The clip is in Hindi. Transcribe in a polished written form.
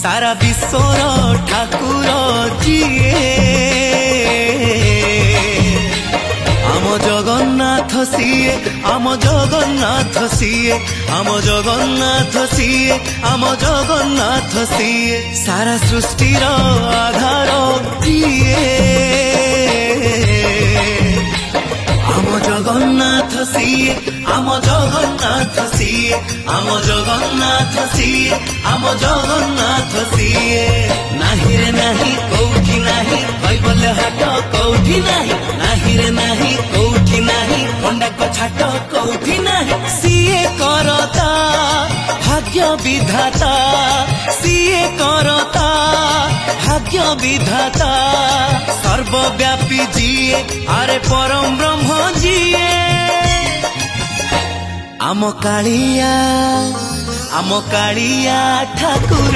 सारा विश्वर ठाकुर जिए आम जगन्नाथ सिए आम जगन्नाथ सिए आम जगन्नाथ सिए आम जगन्नाथ सिए सारा सृष्टिर आधार जिए आम जगन्नाथ सिए आम जगन्नाथ सिए आम जगन्नाथ सिए आम जगन्नाथ सिए नाही रे नाही कौठी नाही कैबल्य हाट कौठी नाही नाही रे नाही कौठी नाही खंडाक छाट कौठी नाही सिए करता भाग्य विधाता सिए करता भाग्य विधाता सर्वव्यापी जिए आरे परम ब्रह्म जिए आम कालिया ठाकुर